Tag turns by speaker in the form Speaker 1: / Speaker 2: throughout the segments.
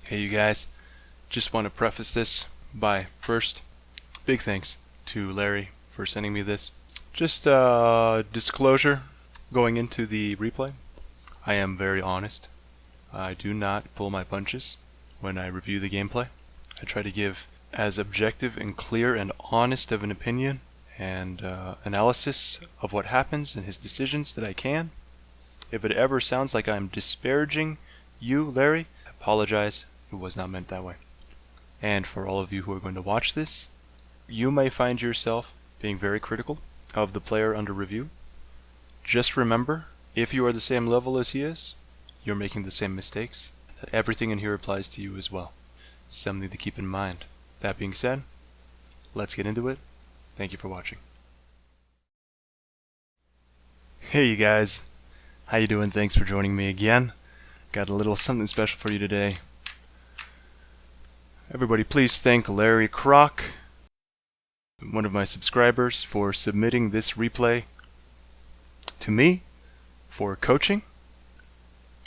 Speaker 1: Hey you guys, just want to preface this by first, big thanks to Larry for sending me this. Just disclosure going into the replay, I am very honest. I do not pull my punches when I review the gameplay. I try to give as objective and clear and honest of an opinion and analysis of what happens and his decisions that I can. If it ever sounds like I'm disparaging you, Larry, I apologize. It was not meant that way. And for all of you who are going to watch this, you may find yourself being very critical of the player under review. Just remember, if you are the same level as he is, you're making the same mistakes. Everything in here applies to you as well. Something to keep in mind. That being said, let's get into it. Thank you for watching. Hey you guys, how you doing? Thanks for joining me again. Got a little something special for you today. Everybody please thank Larry Kroc, one of my subscribers, for submitting this replay to me for coaching.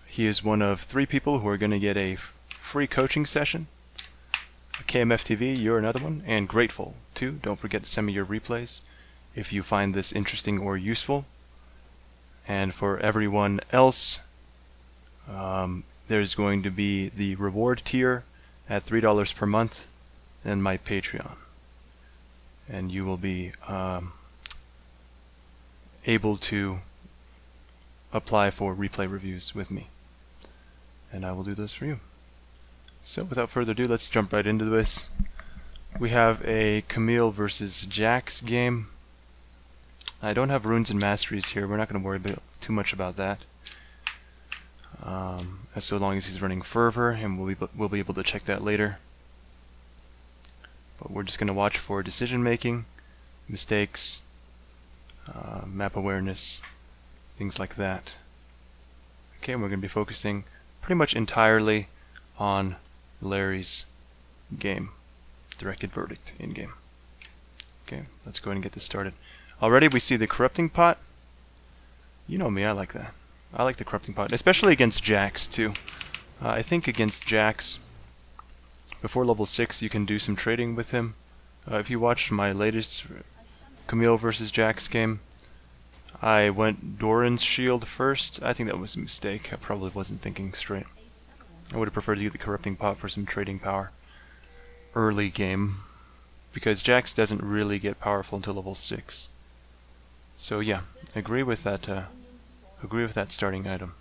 Speaker 1: He is one of 3 people who are going to get a free coaching session. KMFTV, you're another one, and Grateful too. Don't forget to send me your replays if you find this interesting or useful. And for everyone else, there's going to be the reward tier at $3 per month and my Patreon. And you will be able to apply for replay reviews with me. And I will do those for you. So without further ado, let's jump right into this. We have a Camille versus Jax game. I don't have runes and masteries here. We're not going to worry too much about that. As so long as he's running fervor, and we'll be able to check that later. But we're just going to watch for decision making, mistakes, map awareness, things like that. Okay, and we're going to be focusing pretty much entirely on Larry's game. Directed verdict in game. Okay, let's go ahead and get this started. Already we see the corrupting pot. You know me, I like that. I like the corrupting pot, especially against Jax too. I think against Jax, before level 6 you can do some trading with him. If you watched my latest Camille versus Jax game, I went Doran's shield first. I think that was a mistake. I probably wasn't thinking straight. I would have preferred to get the corrupting pot for some trading power early game, because Jax doesn't really get powerful until level 6. So yeah, agree with that starting item.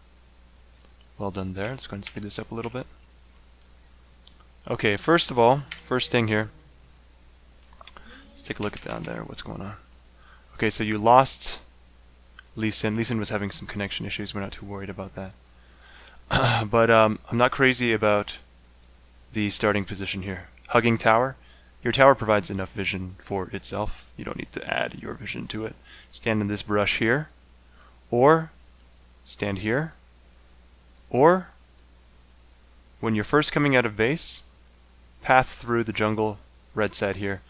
Speaker 1: Well done there. Let's go and speed this up a little bit. Okay, first of all, first thing here, let's take a look at down there, what's going on. Okay, so you lost Lee Sin. Lee Sin was having some connection issues. We're not too worried about that. But I'm not crazy about the starting position here. Hugging tower. Your tower provides enough vision for itself. You don't need to add your vision to it. Stand in this brush here, or stand here, or when you're first coming out of base, path through the jungle red side here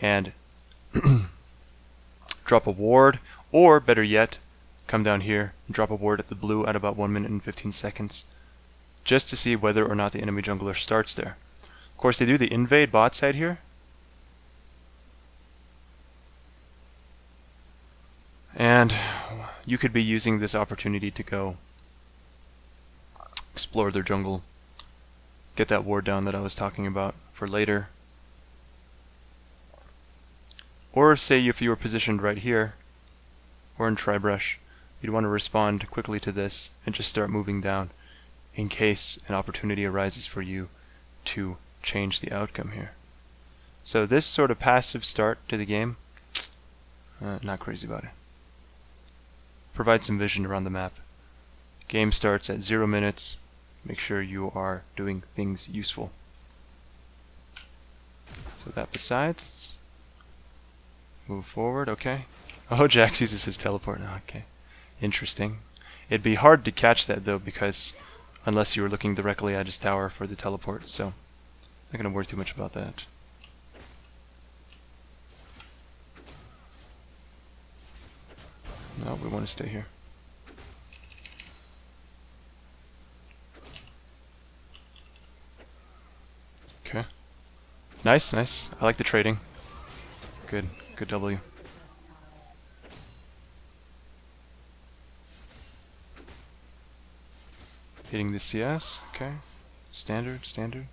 Speaker 1: and drop a ward, or better yet, come down here and drop a ward at the blue at about 1 minute and 15 seconds just to see whether or not the enemy jungler starts there. Of course, they do the invade bot side here. And you could be using this opportunity to go explore their jungle, get that ward down that I was talking about for later. Or say if you were positioned right here, or in Tribrush, you'd want to respond quickly to this and just start moving down in case an opportunity arises for you to change the outcome here. So this sort of passive start to the game, not crazy about it. Provide some vision around the map. Game starts at 0 minutes. Make sure you are doing things useful. So that besides, let's move forward. Okay. Oh, Jax uses his teleport now. Okay. Interesting. It'd be hard to catch that though, because unless you were looking directly at his tower for the teleport, so not gonna worry too much about that. No, we want to stay here. Okay. Nice, nice. I like the trading. Good, good W. Hitting the CS, okay. Standard, standard.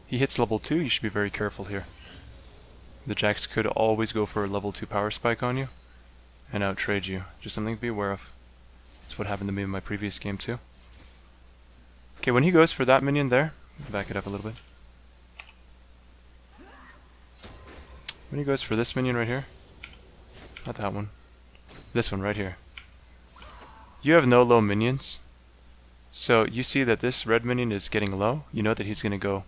Speaker 1: He hits level 2, you should be very careful here. The Jax could always go for a level 2 power spike on you and outtrade you. Just something to be aware of. That's what happened to me in my previous game too. Okay, when he goes for that minion there, back it up a little bit. When he goes for this minion right here, not that one, this one right here, you have no low minions, so you see that this red minion is getting low, you know that he's going to go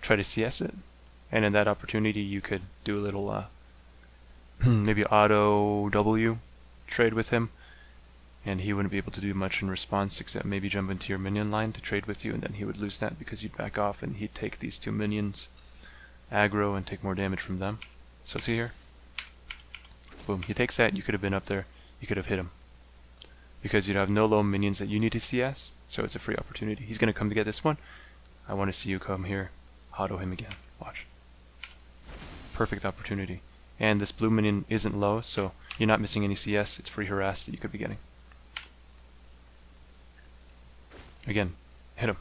Speaker 1: try to CS it, and in that opportunity you could do a little maybe auto W trade with him, and he wouldn't be able to do much in response except maybe jump into your minion line to trade with you, and then he would lose that because you'd back off and he'd take these 2 minions aggro and take more damage from them. So see here, boom, he takes that, you could have been up there, you could have hit him because you'd have no low minions that you need to CS, so it's a free opportunity. He's going to come to get this one. I want to see you come here, auto him again. Watch. Perfect opportunity. And this blue minion isn't low, so you're not missing any CS. It's free harass that you could be getting. Again, hit him.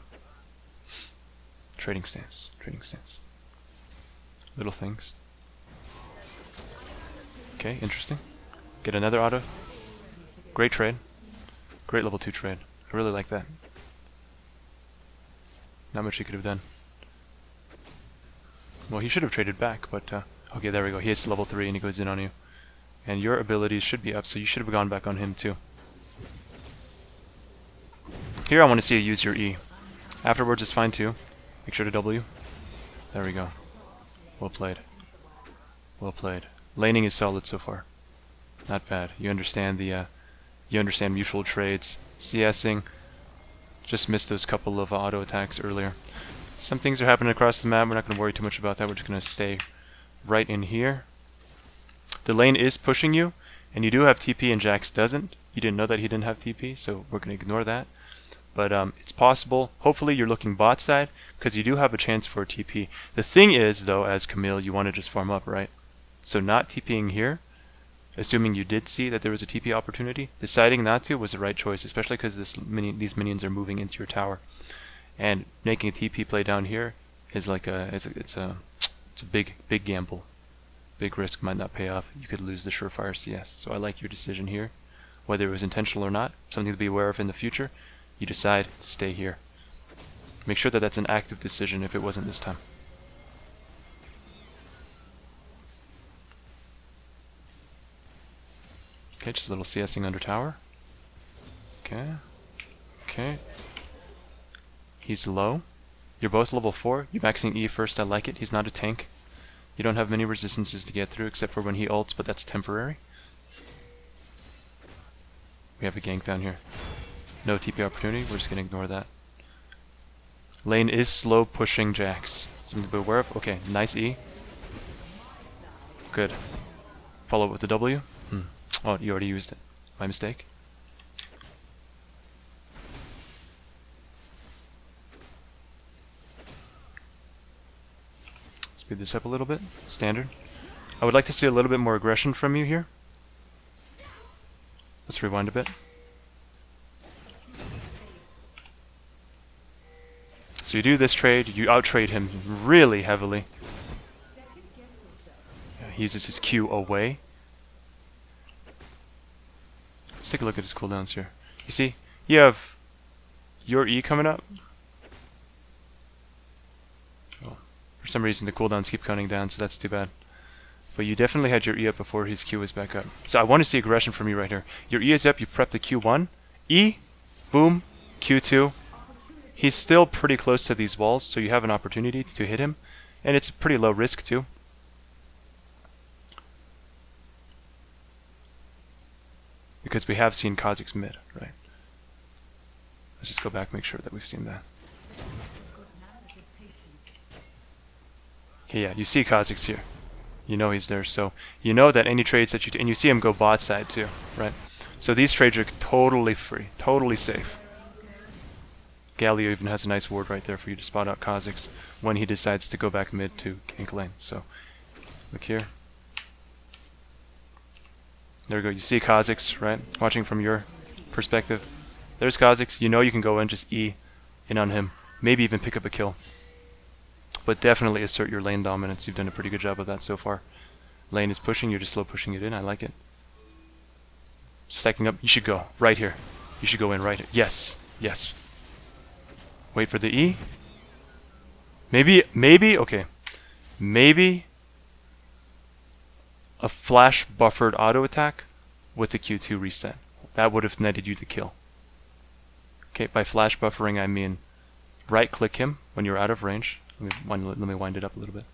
Speaker 1: Trading stance, trading stance. Little things. Okay, interesting. Get another auto. Great trade. Great level 2 trade. I really like that. Not much he could have done. Well, he should have traded back, but okay, there we go. He hits level 3 and he goes in on you. And your abilities should be up, so you should have gone back on him too. Here I want to see you use your E. Afterwards is fine too. Make sure to W. There we go. Well played. Well played. Laning is solid so far. Not bad. You understand the you understand mutual trades. CSing. Just missed those couple of auto attacks earlier. Some things are happening across the map. We're not going to worry too much about that. We're just going to stay right in here. The lane is pushing you, and you do have TP and Jax doesn't. You didn't know that he didn't have TP, so we're going to ignore that. But it's possible. Hopefully you're looking bot side, because you do have a chance for a TP. The thing is, though, as Camille, you want to just farm up, right? So not TPing here, assuming you did see that there was a TP opportunity, deciding not to was the right choice, especially because these minions are moving into your tower. And making a TP play down here is like it's a big gamble. Big risk, might not pay off. You could lose the surefire CS. So I like your decision here. Whether it was intentional or not, something to be aware of in the future. You decide to stay here. Make sure that that's an active decision if it wasn't this time. Okay, just a little CSing under tower. Okay. Okay. He's low. You're both level 4. You're maxing E first, I like it. He's not a tank. You don't have many resistances to get through except for when he ults, but that's temporary. We have a gank down here. No TP opportunity, we're just going to ignore that. Lane is slow pushing Jax. Something to be aware of. Okay, nice E. Good. Follow up with the W. Oh, you already used it. My mistake. Speed this up a little bit. Standard. I would like to see a little bit more aggression from you here. Let's rewind a bit. So you do this trade, you outtrade him really heavily. Yeah, he uses his Q away. Let's take a look at his cooldowns here. You see, you have your E coming up. Oh, for some reason the cooldowns keep counting down, so that's too bad. But you definitely had your E up before his Q was back up. So I want to see aggression from you right here. Your E is up, you prep the Q1. E, boom, Q2. He's still pretty close to these walls, so you have an opportunity to hit him. And it's pretty low risk too. Because we have seen Kha'Zix mid, right? Let's just go back, make sure that we've seen that. Okay, yeah, you see Kha'Zix here. You know he's there, so you know that any trades that you do, and you see him go bot side too, right? So these trades are totally free, totally safe. Galio even has a nice ward right there for you to spot out Kha'Zix when he decides to go back mid to gank lane. So, look here. There we go. You see Kha'Zix, right? Watching from your perspective. There's Kha'Zix. You know you can go in, just E in on him. Maybe even pick up a kill. But definitely assert your lane dominance. You've done a pretty good job of that so far. Lane is pushing, you're just slow pushing it in. I like it. Stacking up. You should go right here. You should go in right here. Yes. Yes. Wait for the E. Maybe, okay. Maybe a flash buffered auto attack with the Q2 reset. That would have netted you the kill. Okay, by flash buffering I mean right click him when you're out of range. Let me wind it up a little bit.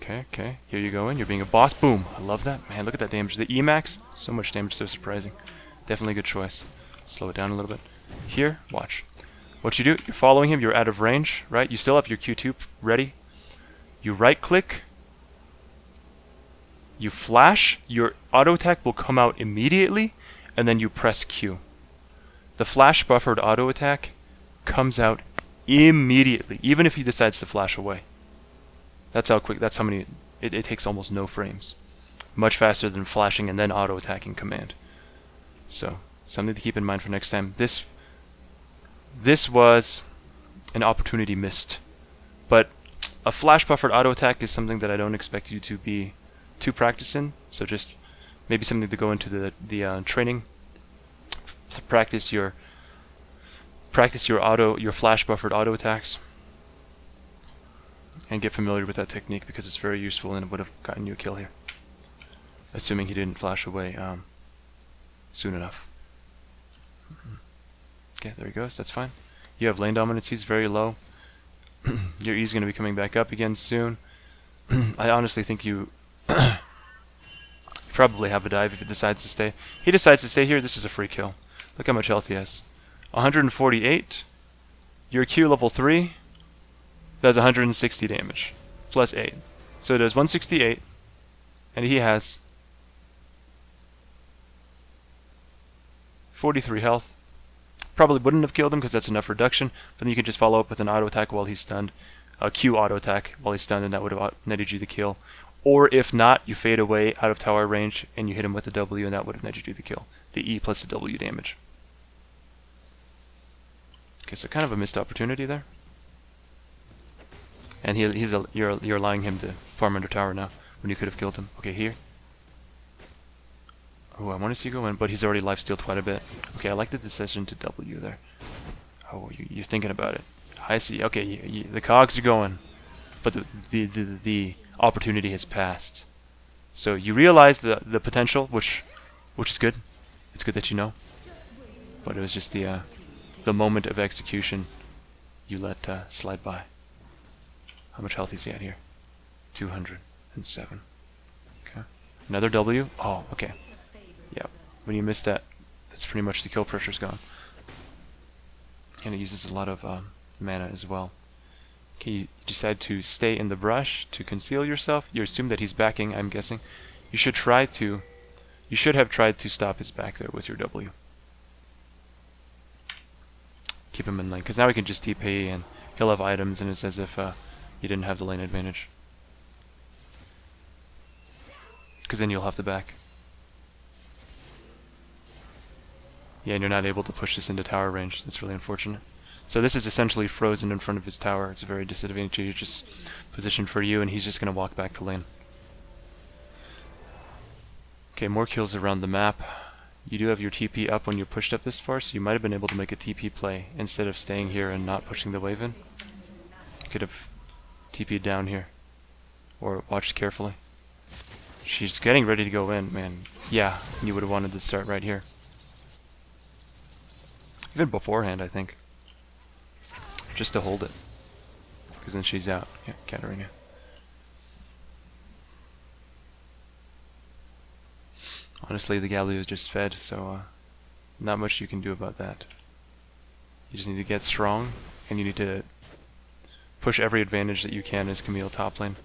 Speaker 1: Okay, here you go in. You're being a boss. Boom. I love that. Man, look at that damage. The Emax, so much damage, so surprising. Definitely a good choice. Slow it down a little bit. Here, watch. What you do, you're following him, you're out of range, right? You still have your Q2 ready. You right click. You flash. Your auto attack will come out immediately, and then you press Q. The flash buffered auto attack comes out immediately, even if he decides to flash away. That's how quick, that's how many, it takes almost no frames. Much faster than flashing and then auto-attacking command. So, something to keep in mind for next time. This was an opportunity missed. But a flash buffered auto-attack is something that I don't expect you to be too practiced in. So just maybe something to go into the training. Practice your flash buffered auto attacks. And get familiar with that technique because it's very useful and it would have gotten you a kill here. Assuming he didn't flash away soon enough. Okay, there he goes, that's fine. You have lane dominance, he's very low. Your E's going to be coming back up again soon. I honestly think you probably have a dive if it decides to stay. He decides to stay here, this is a free kill. Look how much health he has. 148. Your Q level 3. Does 160 damage, plus 8. So it does 168, and he has 43 health. Probably wouldn't have killed him because that's enough reduction, but then you can just follow up with an auto attack while he's stunned, a Q auto attack while he's stunned, and that would have netted you the kill. Or if not, you fade away out of tower range, and you hit him with the W, and that would have netted you the kill. The E plus the W damage. Okay, so kind of a missed opportunity there. And you're allowing him to farm under tower now, when you could have killed him. Okay, here. Oh, I want to see you go in, but he's already lifestealed quite a bit. Okay, I like the decision to W there. Oh, you're thinking about it. I see. Okay, the cogs are going, but the opportunity has passed. So you realize the potential, which is good. It's good that you know. But it was just the moment of execution you let slide by. How much health is he at here? 207. Okay. Another W. Oh, okay. Yeah. When you miss that, that's pretty much the kill pressure's gone. And it uses a lot of mana as well. Okay, you decide to stay in the brush to conceal yourself. You assume that he's backing, I'm guessing. You should have tried to stop his back there with your W. Keep him in lane, because now he can just TP and he'll have items, and it's as if you didn't have the lane advantage. Because then you'll have to back. Yeah, and you're not able to push this into tower range. That's really unfortunate. So this is essentially frozen in front of his tower. It's a very disadvantageous position for you, and he's just going to walk back to lane. Okay, more kills around the map. You do have your TP up when you're pushed up this far, so you might have been able to make a TP play instead of staying here and not pushing the wave in. You could have TP'd down here, or watched carefully. She's getting ready to go in, man. Yeah, you would have wanted to start right here. Even beforehand, I think. Just to hold it. Because then she's out. Yeah, Katarina. Honestly, the Galio is just fed, so not much you can do about that. You just need to get strong, and you need to push every advantage that you can as Camille top lane,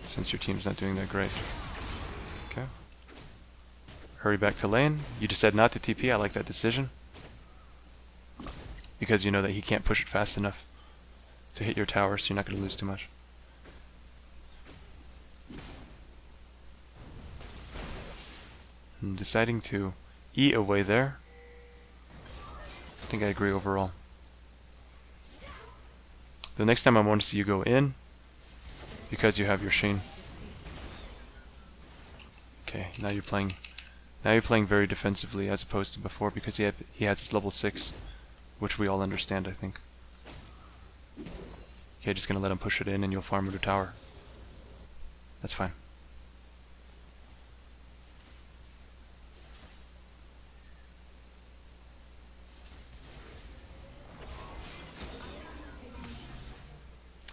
Speaker 1: since your team's not doing that great. Okay. hurry back to lane. You decide not to TP. I like that decision. Because you know that he can't push it fast enough to hit your tower, so you're not going to lose too much. And deciding to E away there. I think I agree overall. The next time I want to see you go in, because you have your Sheen. Okay, now you're playing very defensively as opposed to before, because he has his level 6, which we all understand, I think. Okay, just gonna let him push it in and you'll farm with a tower. That's fine.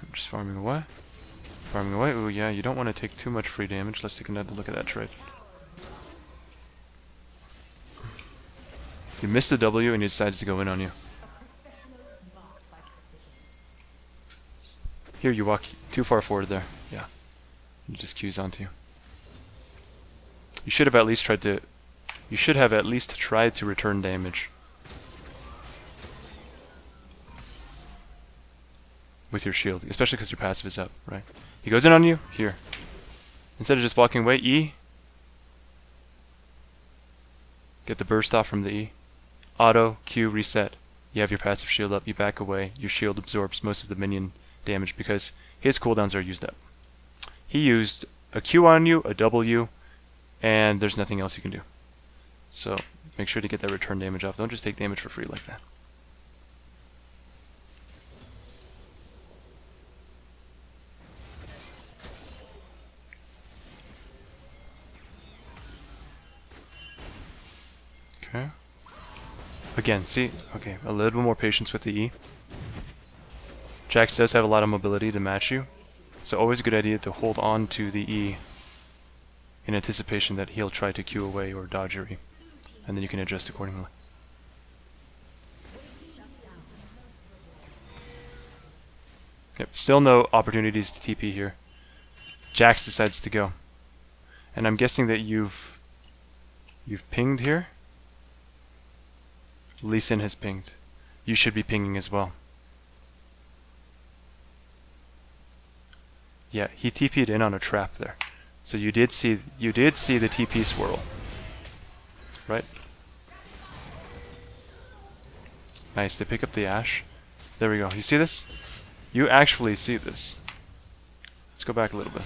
Speaker 1: I'm just farming away. Farming away. Ooh, yeah, you don't want to take too much free damage. Let's take another look at that trade. You missed the W and he decides to go in on you. Here, you walk too far forward there. Yeah. He just Qs onto you. You should have at least tried to... You should have at least tried to return damage. With your shield, especially because your passive is up, right? He goes in on you, here. Instead of just walking away, E. Get the burst off from the E. Auto, Q, reset. You have your passive shield up, you back away. Your shield absorbs most of the minion damage because his cooldowns are used up. He used a Q on you, a W, and there's nothing else you can do. So make sure to get that return damage off. Don't just take damage for free like that. Okay. Again, see? Okay, a little bit more patience with the E. Jax does have a lot of mobility to match you, so always a good idea to hold on to the E in anticipation that he'll try to Q away or dodge your E, and then you can adjust accordingly. Yep, still no opportunities to TP here. Jax decides to go. And I'm guessing that you've pinged here? Lee Sin has pinged. You should be pinging as well. Yeah, he TP'd in on a trap there. So you did see the TP swirl. Right? Nice, they pick up the Ashe. There we go. You see this? You actually see this. Let's go back a little bit.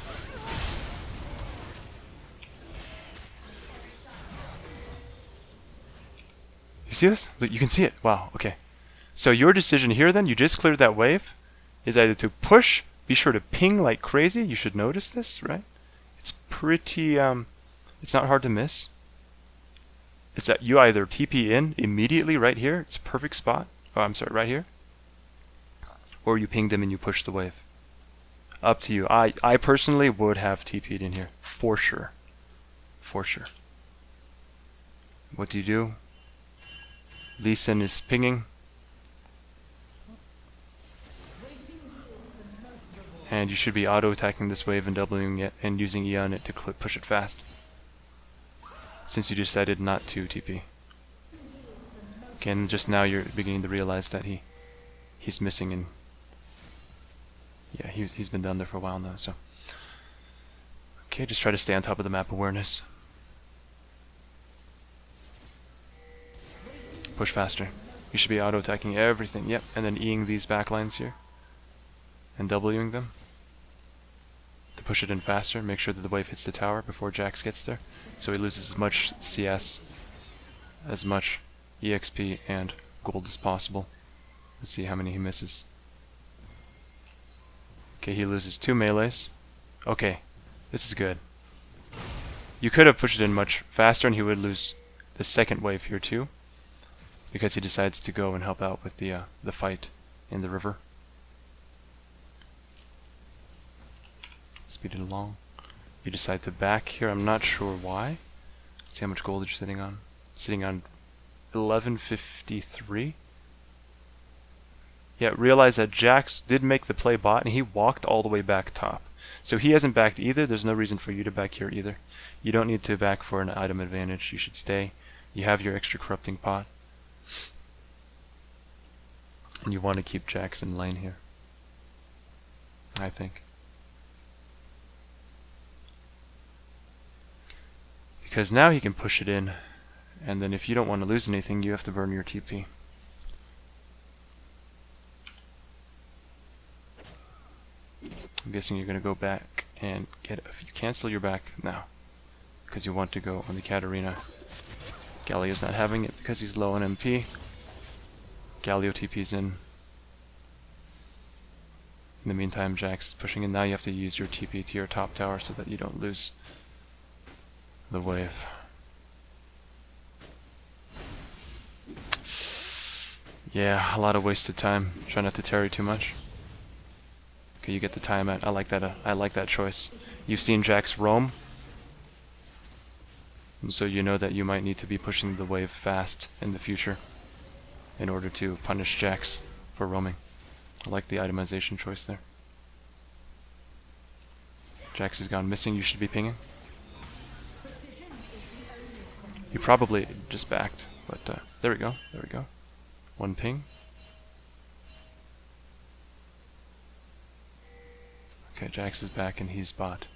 Speaker 1: You see this? Look, you can see it. Wow, okay. So your decision here then, you just cleared that wave, is either to push, be sure to ping like crazy. You should notice this, right? It's pretty, it's not hard to miss. It's that you either TP in immediately right here, it's a perfect spot. Oh, I'm sorry, right here. Or you ping them and you push the wave. Up to you. I personally would have TP'd in here, for sure. For sure. What do you do? Lee Sin is pinging. And you should be auto-attacking this wave and doubling it and using E on it to push it fast. Since you decided not to TP. Again, just now you're beginning to realize that he's missing, and yeah, he's been down there for a while now, so. Okay, just try to stay on top of the map awareness. Push faster. You should be auto-attacking everything, yep, and then Eing these backlines here. And Wing them. To push it in faster, make sure that the wave hits the tower before Jax gets there. So he loses as much CS, as much EXP and gold as possible. Let's see how many he misses. Okay, he loses 2 melees. Okay, this is good. You could have pushed it in much faster and he would lose the second wave here too, because he decides to go and help out with the fight in the river. Speed it along. You decide to back here. I'm not sure why. Let's see how much gold you're sitting on. Sitting on 1153. Yeah, realize that Jax did make the play bot and he walked all the way back top. So he hasn't backed either. There's no reason for you to back here either. You don't need to back for an item advantage. You should stay. You have your extra corrupting pot. And you want to keep Jax in lane here, I think. Because now he can push it in, and then if you don't want to lose anything, you have to burn your TP. I'm guessing you're going to go back and get you cancel your back now, because you want to go on the Katarina. Galio's not having it because he's low on MP. Galio TP's in. In the meantime, Jax is pushing in. Now you have to use your TP to your top tower so that you don't lose the wave. Yeah, a lot of wasted time. Try not to tarry too much. Okay, you get the time at. I like that choice. You've seen Jax roam, and so you know that you might need to be pushing the wave fast in the future in order to punish Jax for roaming. I like the itemization choice there. Jax has gone missing. You should be pinging. You probably just backed, but there we go. There we go. One ping. Okay, Jax is back and he's bot.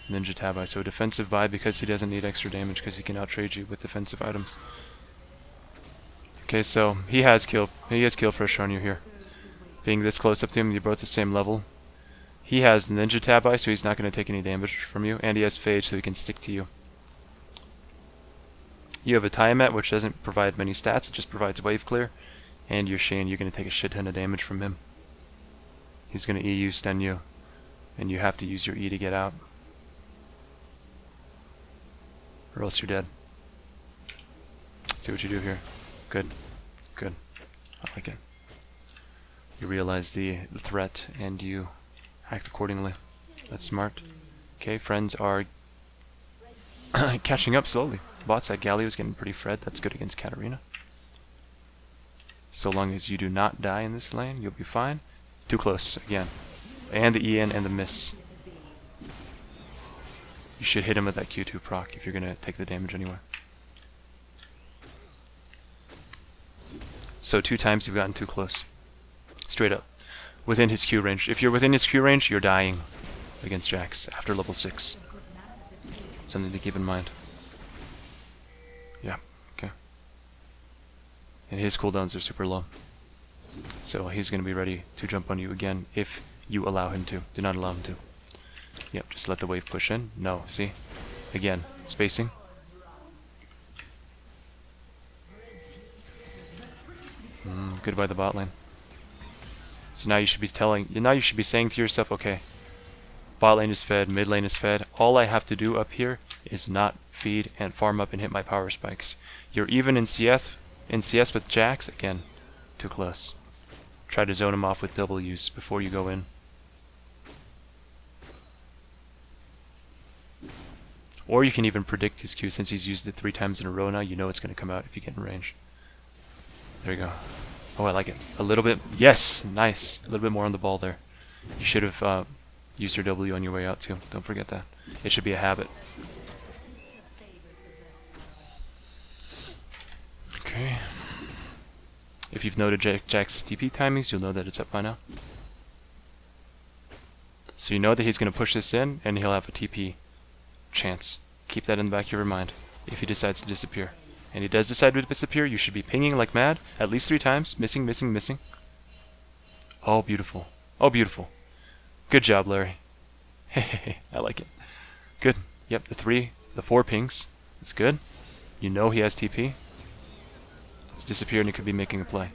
Speaker 1: Ninja Tabi, so defensive buy because he doesn't need extra damage because he can outtrade you with defensive items. Okay, so he has kill pressure on you here. Being this close up to him, you're both the same level. He has Ninja Tabi, so he's not going to take any damage from you, and he has Phage, so he can stick to you. You have a Tiamat, which doesn't provide many stats, it just provides wave clear, and your Shane, you're going to take a shit ton of damage from him. He's going to EU stun you, and you have to use your E to get out, or else you're dead. See what you do here. Good. Good. I like it. You realize the threat, and you act accordingly. That's smart. Okay, friends are catching up slowly. Bot side Galio's getting pretty fred. That's good against Katarina. So long as you do not die in this lane, you'll be fine. Too close again. And the EN and the miss. You should hit him with that Q2 proc if you're going to take the damage anyway. So 2 times you've gotten too close. Straight up. Within his Q range. If you're within his Q range, you're dying against Jax after level 6. Something to keep in mind. Yeah, okay. And his cooldowns are super low. So he's going to be ready to jump on you again if you allow him to. Do not allow him to. Yep, just let the wave push in. No, see? Again, spacing. Goodbye the bot lane. So now you should be saying to yourself, okay, bot lane is fed, mid lane is fed. All I have to do up here is not feed and farm up and hit my power spikes. You're even in CS with Jax, again, too close. Try to zone him off with W's before you go in. Or you can even predict his Q since he's used it 3 times in a row now. You know it's going to come out if you get in range. There you go. Oh, I like it. A little bit. Yes! Nice. A little bit more on the ball there. You should have used your W on your way out too. Don't forget that. It should be a habit. Okay. If you've noted Jax's TP timings, you'll know that it's up by now. So you know that he's going to push this in, and he'll have a TP chance. Keep that in the back of your mind if he decides to disappear. And he does decide to disappear, you should be pinging like mad, at least 3 times. Missing, missing, missing. Oh, beautiful. Oh, beautiful. Good job, Larry. Hey, I like it. Good. Yep, the 4 pings. That's good. You know he has TP. He's disappeared and he could be making a play.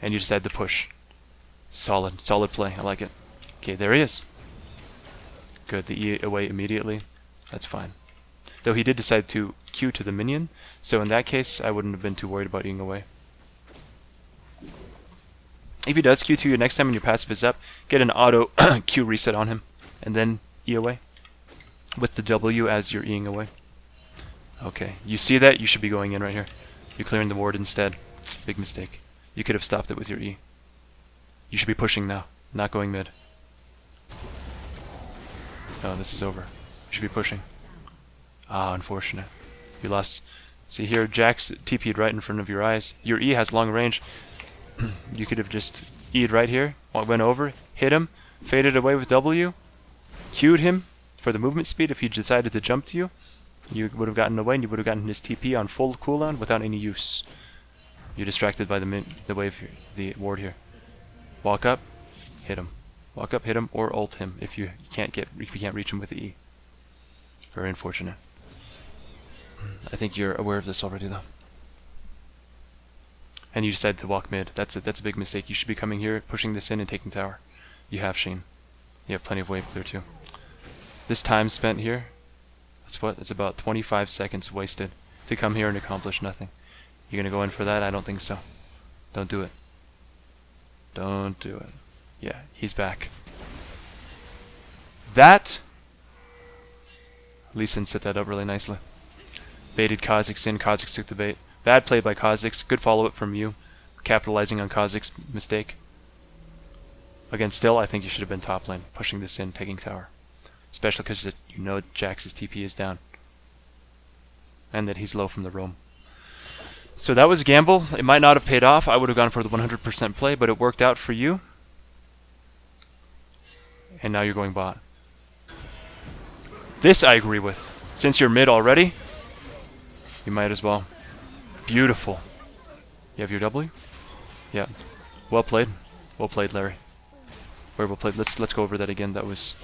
Speaker 1: And you decide to push. Solid. Solid play. I like it. Okay, there he is. Good. The E away immediately. That's fine. Though he did decide to Q to the minion, so in that case, I wouldn't have been too worried about Eing away. If he does Q to you next time and your passive is up, get an auto Q reset on him, and then E away, with the W as you're Eing away. Okay, you see that? You should be going in right here. You're clearing the ward instead. Big mistake. You could have stopped it with your E. You should be pushing now, not going mid. No, this is over. You should be pushing. Ah, unfortunate. You lost. See here, Jack's TP'd right in front of your eyes. Your E has long range. You could have just E'd right here, went over, hit him, faded away with W, Q'd him for the movement speed if he decided to jump to you. You would have gotten away and you would have gotten his TP on full cooldown without any use. You're distracted by the wave here, the ward here. Walk up, hit him. Walk up, hit him, or ult him if you can't reach him with the E. Very unfortunate. I think you're aware of this already though. And you decided to walk mid. That's a big mistake. You should be coming here, pushing this in and taking tower. You have Sheen. You have plenty of wave clear too. This time spent here, it's about 25 seconds wasted to come here and accomplish nothing. You're gonna go in for that? I don't think so. Don't do it. Don't do it. Yeah, he's back. That Lee Sin set that up really nicely. Baited Kha'Zix in, Kha'Zix took the bait. Bad play by Kha'Zix, good follow-up from you, capitalizing on Kha'Zix's mistake. Again, still, I think you should have been top lane, pushing this in, taking tower. Especially because you know Jax's TP is down. And that he's low from the roam. So that was a gamble. It might not have paid off. I would have gone for the 100% play, but it worked out for you. And now you're going bot. This I agree with. Since you're mid already, you might as well. Beautiful. You have your W? Yeah. Well played. Well played, Larry. Very well played. Let's go over that again. That was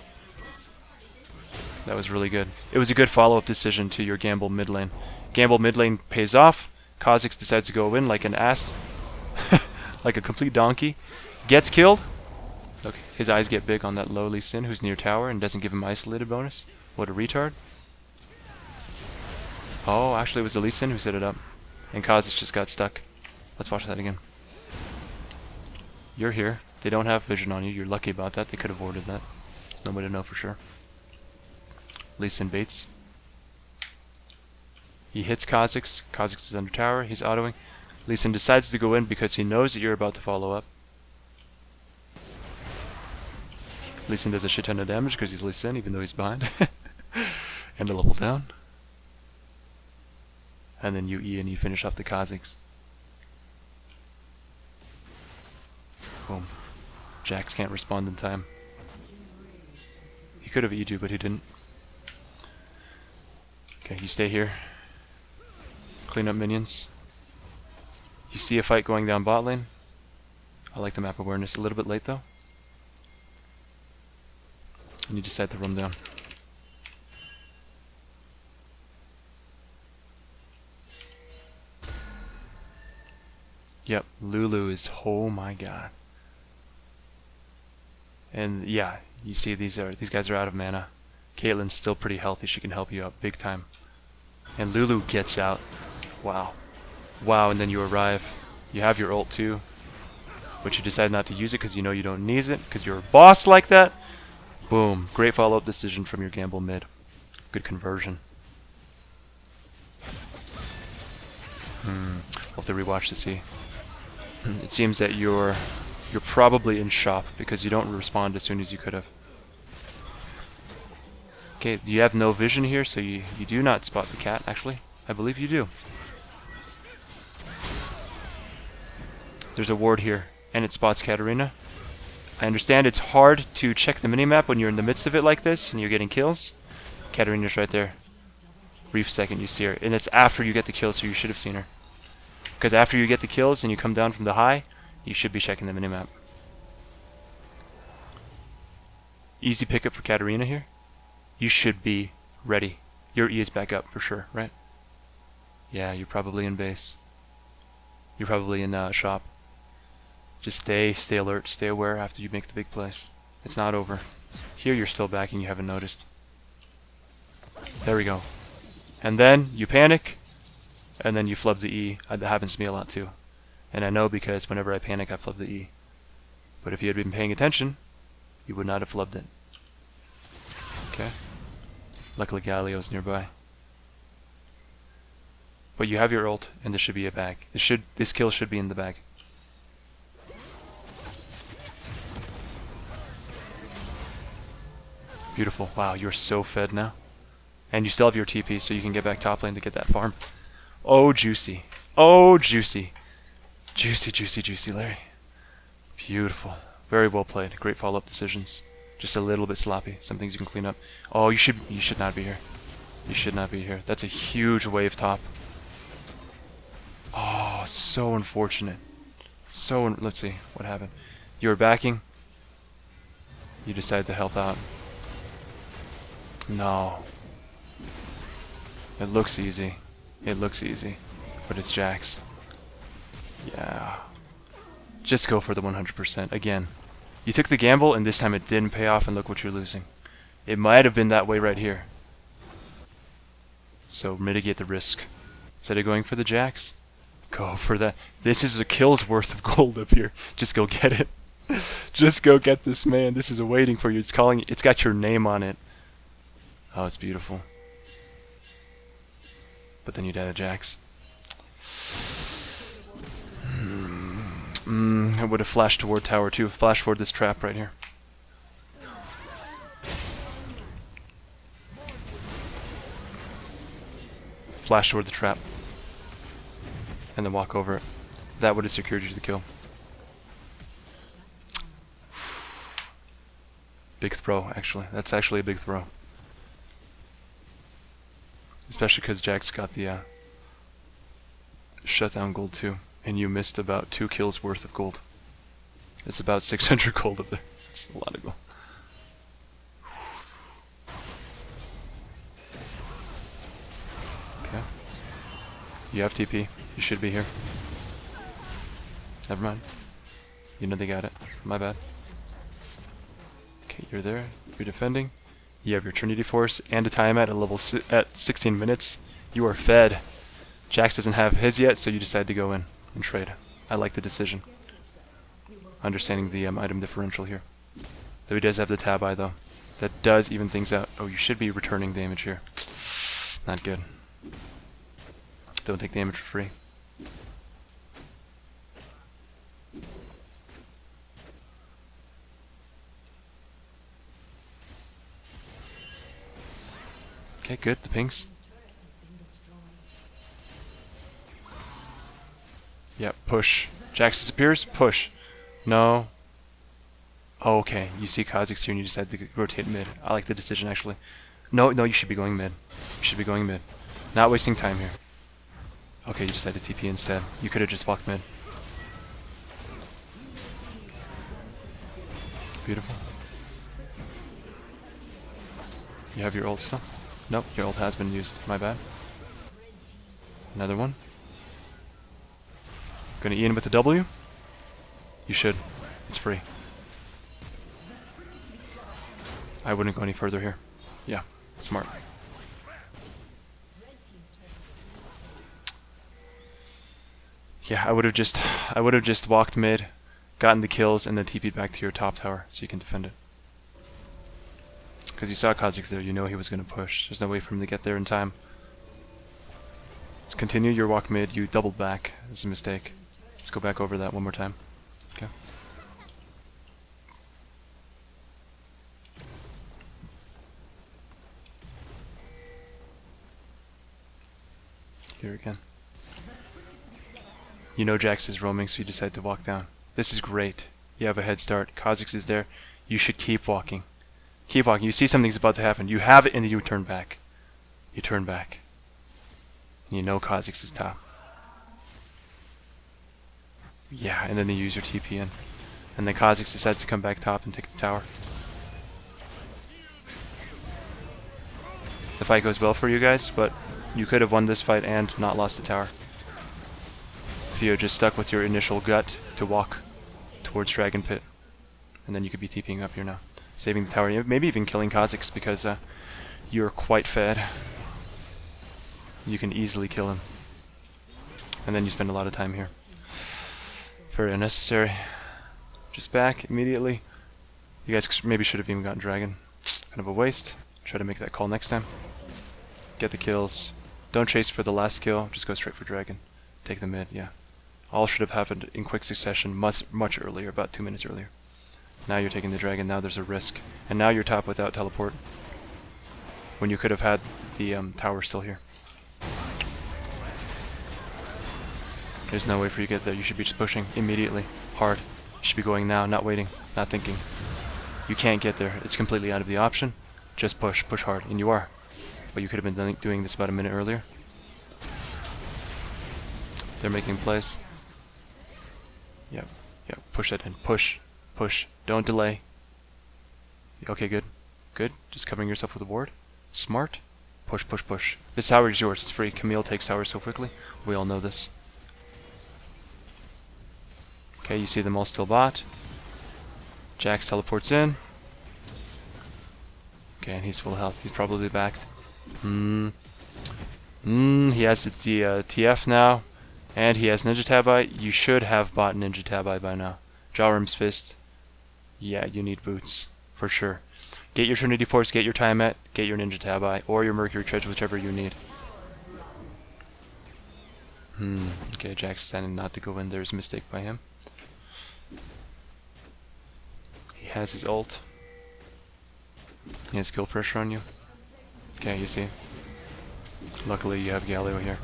Speaker 1: really good. It was a good follow-up decision to your gamble mid lane. Gamble mid lane pays off. Kha'Zix decides to go in like an ass. Like a complete donkey. Gets killed. Look, his eyes get big on that low Lee Sin who's near tower and doesn't give him isolated bonus. What a retard. Oh, actually it was the Lee Sin who set it up. And Kha'Zix just got stuck. Let's watch that again. You're here. They don't have vision on you. You're lucky about that. They could have warded that. There's no way to know for sure. Lee Sin baits. He hits Kha'Zix. Kha'Zix is under tower. He's autoing. Lee Sin decides to go in because he knows that you're about to follow up. Lee Sin does a shit ton of damage because he's Lee Sin, even though he's behind. And a level down. And then you E and you finish off the Kha'Zix. Boom. Jax can't respond in time. He could have E'd you, but he didn't. Okay, you stay here. Clean up minions. You see a fight going down bot lane. I like the map awareness. A little bit late though. And you decide to roam down. Yep, Lulu is, oh my god. And yeah, you see these guys are out of mana. Caitlyn's still pretty healthy, she can help you out big time. And Lulu gets out. Wow. Wow, and then you arrive. You have your ult too. But you decide not to use it because you know you don't need it, because you're a boss like that. Boom. Great follow-up decision from your gamble mid. Good conversion. We'll have to rewatch to see. It seems that you're probably in shop because you don't respond as soon as you could have. Okay, you have no vision here, so you do not spot the cat, actually. I believe you do. There's a ward here, and it spots Katarina. I understand it's hard to check the minimap when you're in the midst of it like this, and you're getting kills. Katarina's right there. Brief second you see her, and it's after you get the kill, so you should have seen her. Because after you get the kills and you come down from the high, you should be checking the minimap. Easy pickup for Katarina here. You should be ready. Your E is back up for sure, right? Yeah, you're probably in base. You're probably in shop. Just stay alert, stay aware after you make the big plays. It's not over. Here you're still back and you haven't noticed. There we go. And then you panic. And then you flub the E. That happens to me a lot too. And I know because whenever I panic, I flub the E. But if you had been paying attention, you would not have flubbed it. Okay? Luckily Galio's nearby. But you have your ult, and this should be a bag. This kill should be in the bag. Beautiful. Wow, you're so fed now. And you still have your TP, so you can get back top lane to get that farm. Oh, juicy. Oh, juicy. Juicy, juicy, juicy, Larry. Beautiful. Very well played. Great follow-up decisions. Just a little bit sloppy. Some things you can clean up. Oh, you should not be here. You should not be here. That's a huge wave top. Oh, so unfortunate. Let's see what happened. You were backing. You decided to help out. No. It looks easy. It looks easy. But it's Jax. Yeah. Just go for the 100%. Again. You took the gamble and this time it didn't pay off and look what you're losing. It might have been that way right here. So mitigate the risk. Instead of going for the Jax, go for that. This is a kill's worth of gold up here. Just go get it. Just go get this, man. This is waiting for you. It's calling you. It's got your name on it. Oh, it's beautiful. But then you died a Jax. I would have flashed toward tower too. Flash toward this trap right here. Flash toward the trap. And then walk over it. That would have secured you to the kill. Big throw, actually. That's actually a big throw. Especially because Jax got the shutdown gold too. And you missed about 2 kills worth of gold. It's about 600 gold up there. It's a lot of gold. Okay. You have TP. You should be here. Never mind. You know they got it. My bad. Okay, you're there. You're defending. You have your Trinity Force and a time at level at 16 minutes. You are fed. Jax doesn't have his yet, so you decide to go in and trade. I like the decision. Understanding the item differential here. Though he does have the tab eye though. That does even things out. Oh, you should be returning damage here. Not good. Don't take damage for free. Okay, good. The pinks. Yep, push. Jax disappears, push. No. Oh, okay, you see Kha'Zix here and you decide to rotate mid. I like the decision actually. No, you should be going mid. You should be going mid. Not wasting time here. Okay, you decided to TP instead. You could have just walked mid. Beautiful. You have your ult still? Nope, your ult has been used. My bad. Another one. Gonna E in with the W? You should. It's free. I wouldn't go any further here. Yeah, smart. Yeah, I would have just walked mid, gotten the kills, and then TP'd back to your top tower so you can defend it. Because you saw Kha'Zix there, you know he was gonna push. There's no way for him to get there in time. Just continue your walk mid, you doubled back. It's a mistake. Let's go back over that one more time. Okay. Here again. You know Jax is roaming, so you decide to walk down. This is great. You have a head start. Kha'Zix is there. You should keep walking. Keep walking. You see something's about to happen. You have it, and then you turn back. You turn back. You know Kha'Zix is top. Yeah, and then you use your TP in. And then Kha'Zix decides to come back top and take the tower. The fight goes well for you guys, but you could have won this fight and not lost the tower. If you had just stuck with your initial gut to walk towards Dragon Pit. And then you could be TPing up here now. Saving the tower, maybe even killing Kha'Zix because you're quite fed. You can easily kill him. And then you spend a lot of time here. Very unnecessary. Just back immediately. You guys maybe should have even gotten Dragon. Kind of a waste. Try to make that call next time. Get the kills. Don't chase for the last kill. Just go straight for Dragon. Take the mid, yeah. All should have happened in quick succession much earlier, about 2 minutes earlier. Now you're taking the dragon. Now there's a risk. And now you're top without teleport. When you could have had the tower still here. There's no way for you to get there. You should be just pushing immediately. Hard. You should be going now, not waiting, not thinking. You can't get there. It's completely out of the option. Just push. Push hard. And you are. But you could have been doing this about a minute earlier. They're making plays. Yep. Yep. Push that in. Push. Push. Don't delay. Okay, good. Good. Just covering yourself with a ward. Smart. Push, push, push. This tower is yours. It's free. Camille takes towers so quickly. We all know this. Okay, you see them all still bot. Jax teleports in. Okay, and he's full health. He's probably backed. He has the TF now. And he has Ninja Tabai. You should have bought Ninja Tabai by now. Jalrim's Fist. Yeah, you need boots. For sure. Get your Trinity Force, get your Tiamat, get your Ninja Tabai, or your Mercury Treads, whichever you need. Okay, Jax decided not to go in. There's a mistake by him. He has his ult. He has kill pressure on you. Okay, you see. Luckily you have Galio here.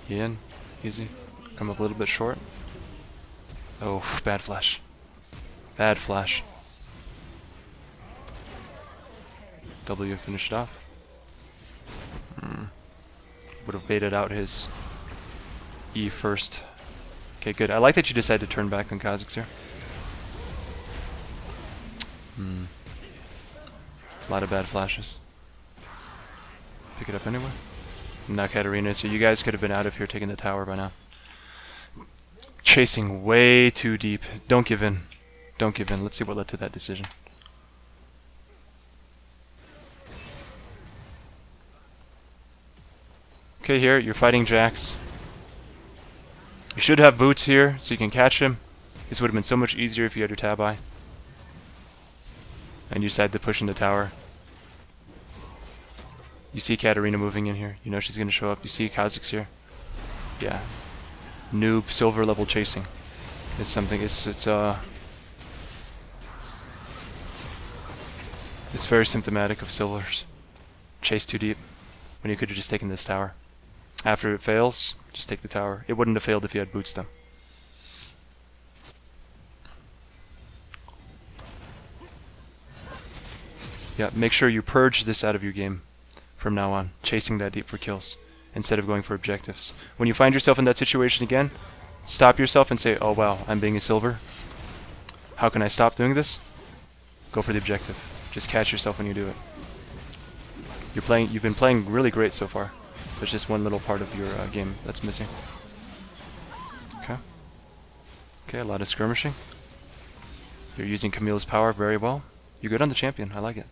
Speaker 1: He in. Easy. Come up a little bit short. Oh, bad flash. Bad flash. W finished off. Would have baited out his E first. Okay, good. I like that you decided to turn back on Kha'Zix here. A lot of bad flashes. Pick it up anyway. Now Katarina, so you guys could have been out of here taking the tower by now. Chasing way too deep. Don't give in. Don't give in. Let's see what led to that decision. Okay, here, you're fighting Jax. You should have boots here, so you can catch him. This would have been so much easier if you had your Tabai. And you decided to push in the tower. You see Katarina moving in here. You know she's going to show up. You see Kha'Zix here. Yeah. Noob, silver level chasing. It's something, it's very symptomatic of silvers. Chase too deep, when you could have just taken this tower. After it fails, just take the tower. It wouldn't have failed if you had boots though. Yeah, make sure you purge this out of your game from now on, chasing that deep for kills, instead of going for objectives. When you find yourself in that situation again, stop yourself and say, oh wow, I'm being a silver. How can I stop doing this? Go for the objective. Just catch yourself when you do it. You've been playing really great so far. There's just one little part of your game that's missing. Okay. Okay, a lot of skirmishing. You're using Camille's power very well. You're good on the champion, I like it.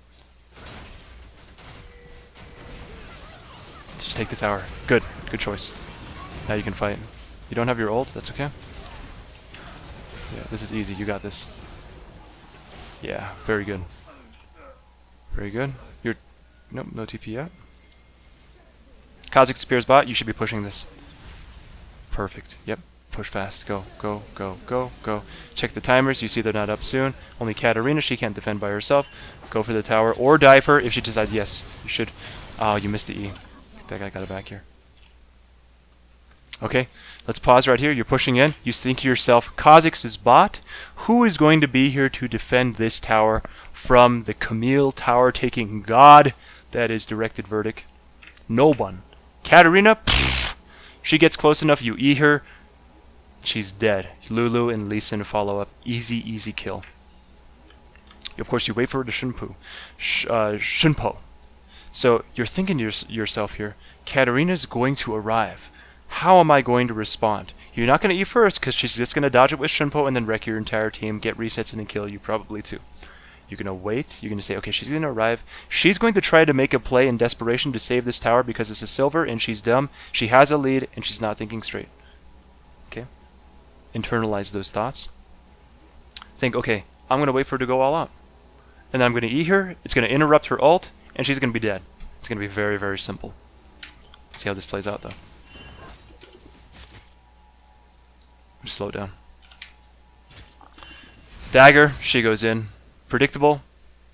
Speaker 1: Just take the tower. Good, good choice. Now you can fight. You don't have your ult, that's okay. Yeah, this is easy, you got this. Yeah, very good. Very good. You're... Nope, no TP yet. Kha'Zix spears bot, you should be pushing this. Perfect, yep. Push fast, go, go, go, go, go. Check the timers, you see they're not up soon. Only Katarina, she can't defend by herself. Go for the tower, or dive her if she decides, yes, you should. Oh, you missed the E. That guy got it back here. Okay, let's pause right here. You're pushing in. You think to yourself, Kha'Zix is bot. Who is going to be here to defend this tower from the Camille tower taking god? That is directed verdict. No one. Katarina, pfft, she gets close enough, you E her. She's dead. Lulu and Lee Sin follow up. Easy, easy kill. Of course, you wait for her to Shunpo. So you're thinking to yourself here, Katarina's going to arrive. How am I going to respond? You're not going to E first because she's just going to dodge it with Shunpo and then wreck your entire team, get resets and then kill you probably too. You're going to wait. You're going to say, okay, she's going to arrive. She's going to try to make a play in desperation to save this tower because it's a silver and she's dumb. She has a lead and she's not thinking straight. Okay? Internalize those thoughts. Think, okay, I'm going to wait for her to go all out. And then I'm going to E her. It's going to interrupt her ult and she's going to be dead. It's going to be very, very simple. Let's see how this plays out though. Just slow it down. Dagger, she goes in. Predictable.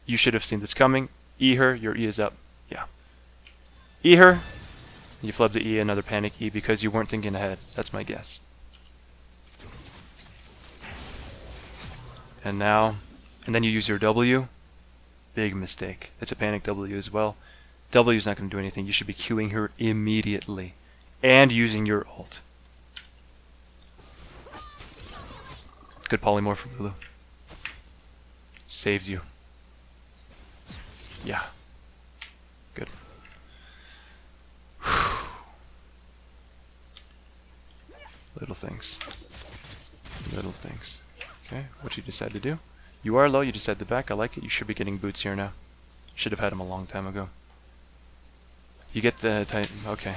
Speaker 1: You should have seen this coming. E her, your E is up. Yeah. E her. You flub the E, another panic E because you weren't thinking ahead. That's my guess. And now, and then you use your W. Big mistake. It's a panic W as well. W is not going to do anything. You should be queuing her immediately. And using your ult. Good polymorph for Lulu. Saves you. Yeah. Good. Little things. Little things. Okay, what you decide to do? You are low, you decide to back. I like it. You should be getting boots here now. Should have had them a long time ago. You get the tight. Okay.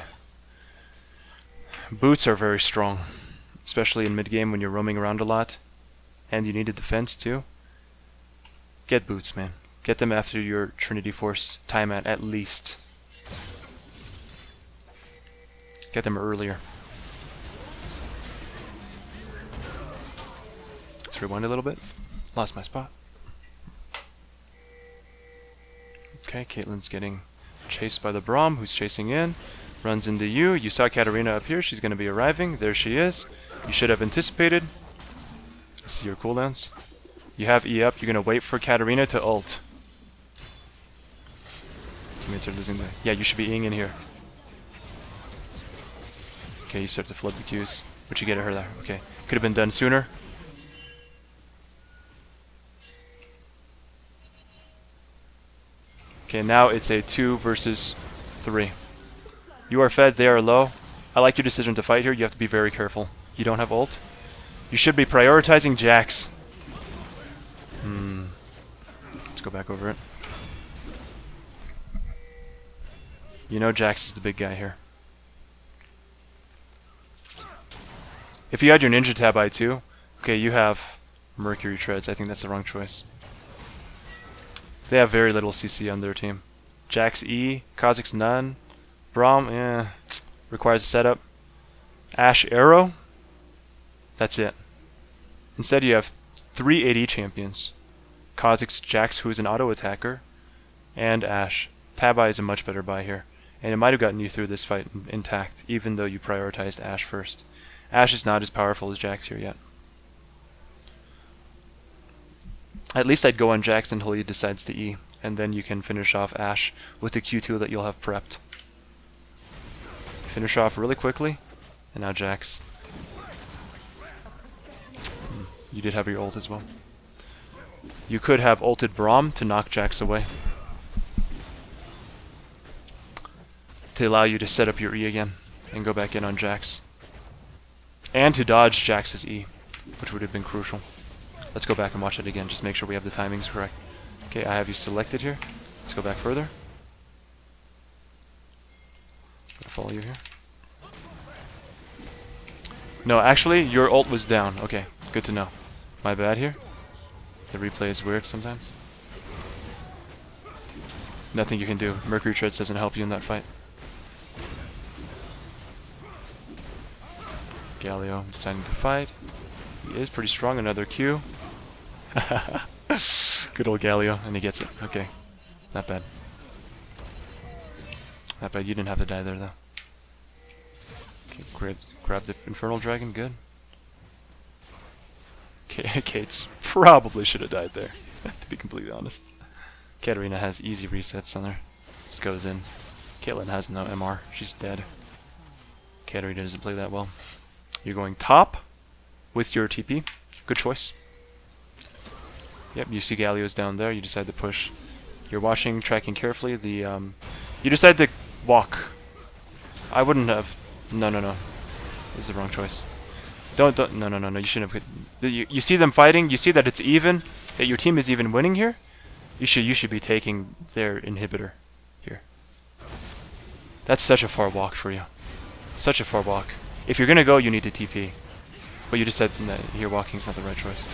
Speaker 1: Boots are very strong, especially in mid game when you're roaming around a lot, and you need a defense too. Get boots, man. Get them after your Trinity Force time at least. Get them earlier. Let's rewind a little bit. Lost my spot. Okay, Caitlyn's getting chased by the Braum, who's chasing in. Runs into you. You saw Katarina up here. She's going to be arriving. There she is. You should have anticipated. See your cooldowns. You have E up. You're going to wait for Katarina to ult. Teammates are losing the... Yeah, you should be Eing in here. Okay, you start to flood the queues. But you get her there. Okay. Could have been done sooner. Okay, now it's a 2 versus 3. You are fed, they are low. I like your decision to fight here. You have to be very careful. You don't have ult. You should be prioritizing Jax. Let's go back over it. You know Jax is the big guy here. If you had your ninja tab I2, okay, you have Mercury Treads. I think that's the wrong choice. They have very little CC on their team. Jax E, Kha'Zix none. Braum, requires a setup. Ashe Arrow. That's it. Instead you have 3 AD champions. Kha'Zix, Jax, who is an auto attacker, and Ashe. Tabi is a much better buy here. And it might have gotten you through this fight intact, even though you prioritized Ashe first. Ashe is not as powerful as Jax here yet. At least I'd go on Jax until he decides to E, and then you can finish off Ashe with the Q2 that you'll have prepped. Finish off really quickly, and now Jax. You did have your ult as well. You could have ulted Braum to knock Jax away. To allow you to set up your E again, and go back in on Jax. And to dodge Jax's E, which would have been crucial. Let's go back and watch it again, just make sure we have the timings correct. Okay, I have you selected here. Let's go back further. I'll follow you here. No, actually, your ult was down. Okay, good to know. My bad here. The replay is weird sometimes. Nothing you can do. Mercury Treads doesn't help you in that fight. Galio deciding to fight. He is pretty strong. Another Q. Good old Galio, and he gets it. Okay, not bad. Not bad. You didn't have to die there, though. Okay, grab the Infernal Dragon. Good. Okay, Kate's probably should have died there, to be completely honest. Katarina has easy resets on her. Just goes in. Caitlyn has no MR. She's dead. Katarina doesn't play that well. You're going top with your TP. Good choice. Yep, you see Galio's down there. You decide to push. You're watching, tracking carefully. You decide to walk. I wouldn't have. No. This is the wrong choice. No. You shouldn't have. You see them fighting. You see that it's even. That your team is even winning here. You should be taking their inhibitor here. That's such a far walk for you. Such a far walk. If you're gonna go, you need to TP. But you just said that here walking is not the right choice.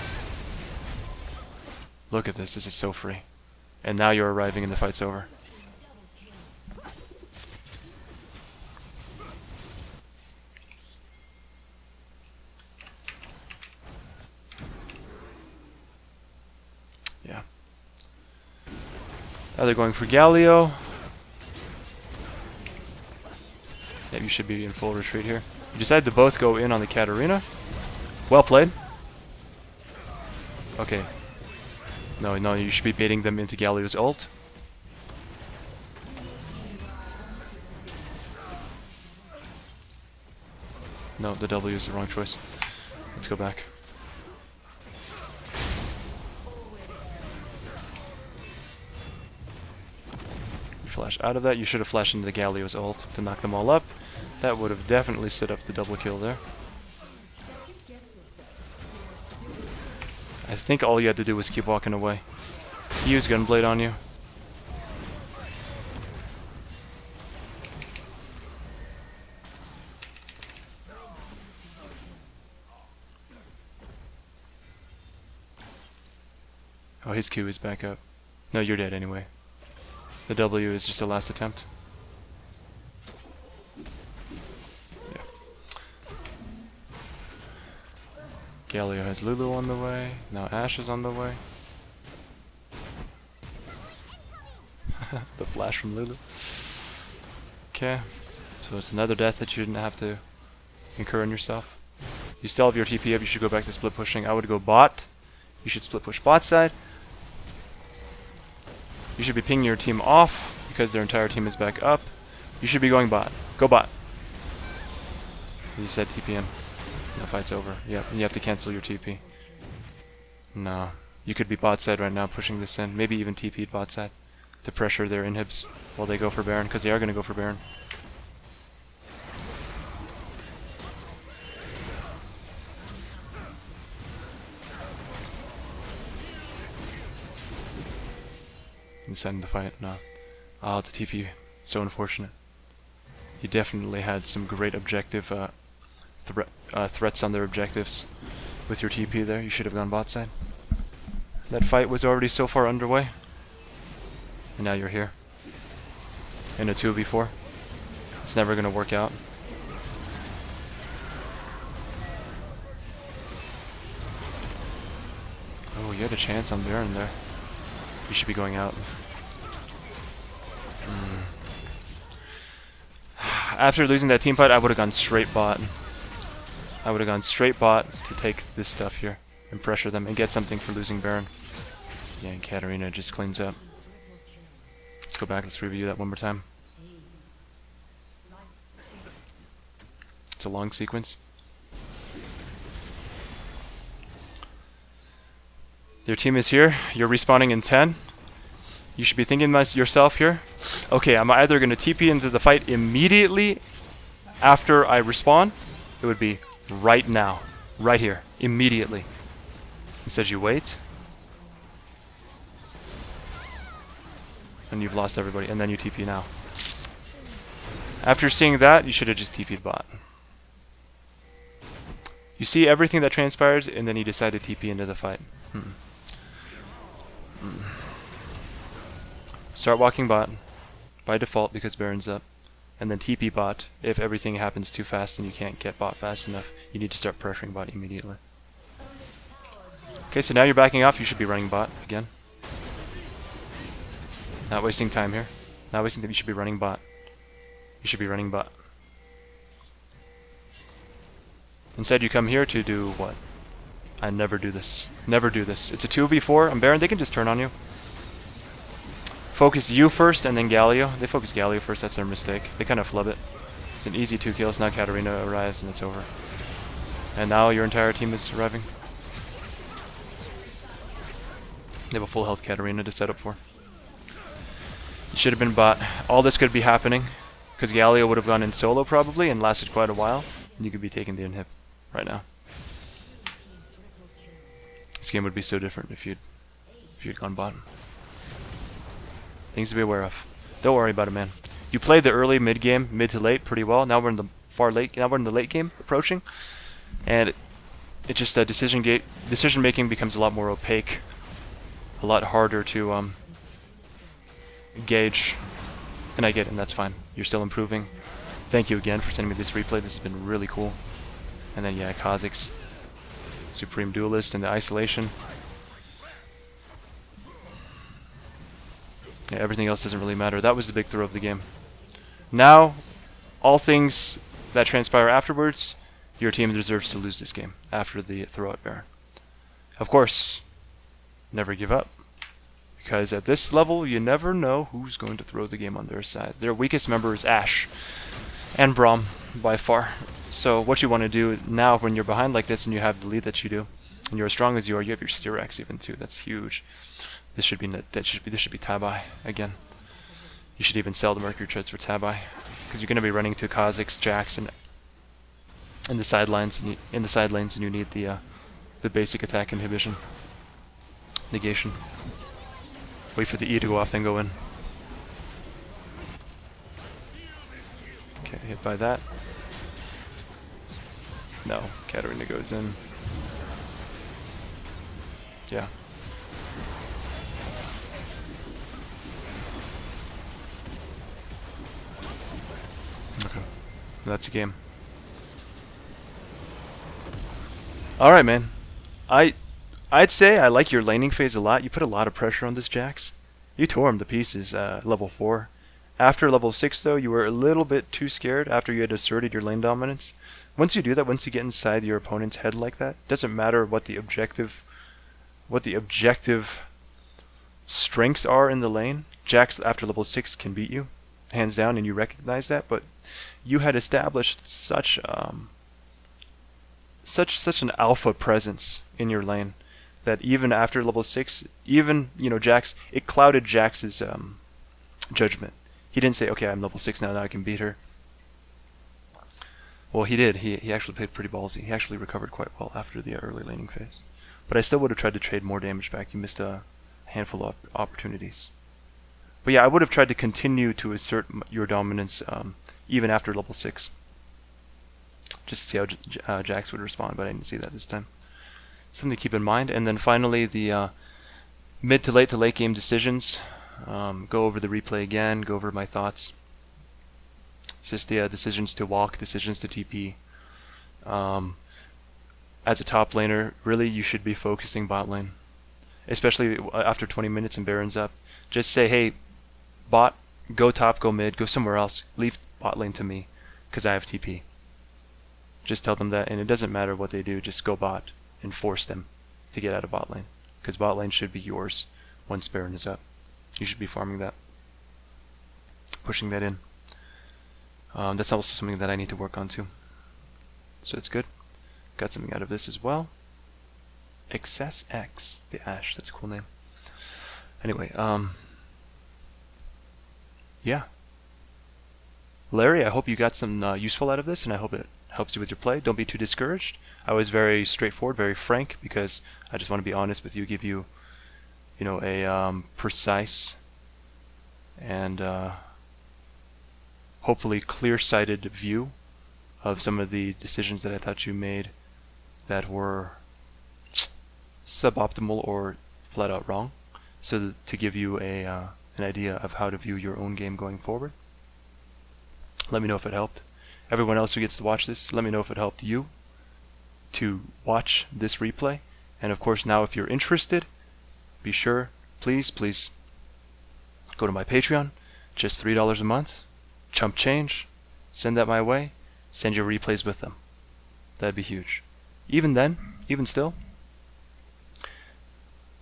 Speaker 1: Look at this. This is so free. And now you're arriving and the fight's over. Now they're going for Galio. Yeah, you should be in full retreat here. You decided to both go in on the Katarina. Well played. Okay. No, no, you should be baiting them into Galio's ult. No, the W is the wrong choice. Let's go back. You flash out of that. You should have flashed into the Galio's ult to knock them all up. That would have definitely set up the double kill there. I think all you had to do was keep walking away. He used Gunblade on you. Oh, his Q is back up. No, you're dead anyway. The W is just a last attempt. Yeah. Galio has Lulu on the way. Now Ashe is on the way. The flash from Lulu. Okay. So it's another death that you didn't have to incur on yourself. You still have your TP up. You should go back to split pushing. I would go bot. You should split push bot side. You should be pinging your team off because their entire team is back up. You should be going bot. Go bot. You said TP in. The fight's over. Yep, and you have to cancel your TP. No. You could be bot side right now pushing this in. Maybe even TP'd bot side to pressure their inhibs while they go for Baron, because they are going to go for Baron. Deciding to fight? No. Ah, the TP. So unfortunate. You definitely had some great objective threats on their objectives with your TP there. You should have gone bot side. That fight was already so far underway. And now you're here. In a 2v4. It's never going to work out. Oh, you had a chance on Baron there. You should be going out. After losing that team fight, I would have gone straight bot. I would have gone straight bot to take this stuff here and pressure them and get something for losing Baron. Yeah, and Katarina just cleans up. Let's go back, let's review that one more time. It's a long sequence. Your team is here, you're respawning in 10. You should be thinking to yourself here, okay, I'm either going to TP into the fight immediately after I respawn. It would be right now, right here, immediately. Instead you wait. And you've lost everybody, and then you TP now. After seeing that, you should have just TP'd bot. You see everything that transpires, and then you decide to TP into the fight. Start walking bot by default because Baron's up, and then TP bot if everything happens too fast and you can't get bot fast enough. You need to start pressuring bot immediately. Okay, so now you're backing off. You should be running bot again. Not wasting time here. Not wasting time. You should be running bot. You should be running bot. Instead, you come here to do what? I never do this. Never do this. It's a 2v4. I'm Baron. They can just turn on you. Focus you first and then Galio. They focus Galio first. That's their mistake. They kind of flub it. It's an easy 2 kills. Now Katarina arrives and it's over. And now your entire team is arriving. They have a full health Katarina to set up for. It should have been bot. All this could be happening because Galio would have gone in solo probably and lasted quite a while. And you could be taking the inhib right now. This game would be so different if you'd gone bot. Things to be aware of. Don't worry about it, man. You played the early mid game, mid to late, pretty well. Now we're in the now we're in the late game approaching, and it just decision making becomes a lot more opaque, a lot harder to gauge. And I get it, and that's fine. You're still improving. Thank you again for sending me this replay. This has been really cool. And then yeah, Kha'Zix's Supreme Duelist and the isolation. Yeah, everything else doesn't really matter. That was the big throw of the game. Now, all things that transpire afterwards, your team deserves to lose this game after the throw at Baron. Of course, never give up. Because at this level, you never know who's going to throw the game on their side. Their weakest member is Ashe and Braum by far. So what you want to do now when you're behind like this and you have the lead that you do, and you're as strong as you are, you have your Styrax even too. That's huge. This should be Tabai again. You should even sell the Mercury Treads for Tabai, because you're going to be running to Kha'Zix, Jax, and in the sidelines, and you need the basic attack inhibition negation. Wait for the E to go off, then go in. Okay, hit by that. No, Katarina goes in. Yeah. Okay, that's a game. Alright, man. I'd say I like your laning phase a lot. You put a lot of pressure on this Jax. You tore him to pieces level 4. After level 6 though, you were a little bit too scared after you had asserted your lane dominance. Once you do that, once you get inside your opponent's head like that, doesn't matter what the objective strengths are in the lane. Jax after level 6 can beat you, hands down, and you recognize that, but you had established such an alpha presence in your lane that even after level 6, even, Jax, it clouded Jax's judgment. He didn't say, okay, I'm level 6 now I can beat her. Well, he did. He actually played pretty ballsy. He actually recovered quite well after the early laning phase. But I still would have tried to trade more damage back. You missed a handful of opportunities. But yeah, I would have tried to continue to assert your dominance even after level 6. Just to see how Jax would respond, but I didn't see that this time. Something to keep in mind. And then finally, the mid to late game decisions. Go over the replay again, go over my thoughts. It's just the decisions to walk, decisions to TP. As a top laner, really you should be focusing bot lane. Especially after 20 minutes and Baron's up. Just say, hey, bot, go top, go mid, go somewhere else. Leave bot lane to me, because I have TP. Just tell them that, and it doesn't matter what they do, just go bot and force them to get out of bot lane. Because bot lane should be yours once Baron is up. You should be farming that. Pushing that in. That's also something that I need to work on too. So it's good. Got something out of this as well. Excess X, the Ashe, that's a cool name. Anyway, yeah. Larry, I hope you got some useful out of this, and I hope it helps you with your play. Don't be too discouraged. I was very straightforward, very frank, because I just want to be honest with you, give you, a precise and hopefully clear-sighted view of some of the decisions that I thought you made that were suboptimal or flat out wrong, so to give you an idea of how to view your own game going forward. Let me know if it helped. Everyone else who gets to watch this, let me know if it helped you to watch this replay. And of course, now if you're interested, be sure, please go to my Patreon. Just $3 a month. Chump change. Send that my way. Send your replays with them. That'd be huge. Even then, even still,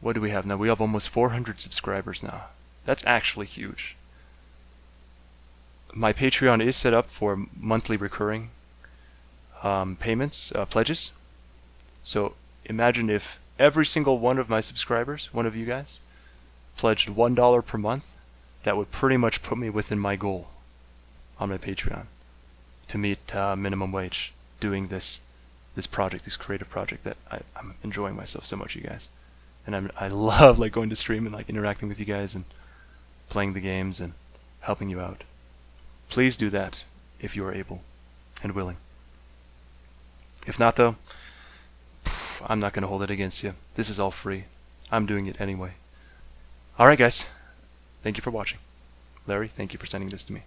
Speaker 1: what do we have now? We have almost 400 subscribers now. That's actually huge. My Patreon is set up for monthly recurring payments, pledges. So imagine if every single one of my subscribers, one of you guys, pledged $1 per month. That would pretty much put me within my goal on my Patreon to meet minimum wage doing this project, this creative project that I'm enjoying myself so much, you guys. And I love going to stream and interacting with you guys and playing the games and helping you out. Please do that if you are able and willing. If not though, I'm not going to hold it against you. This is all free. I'm doing it anyway. Alright guys, thank you for watching. Larry, thank you for sending this to me.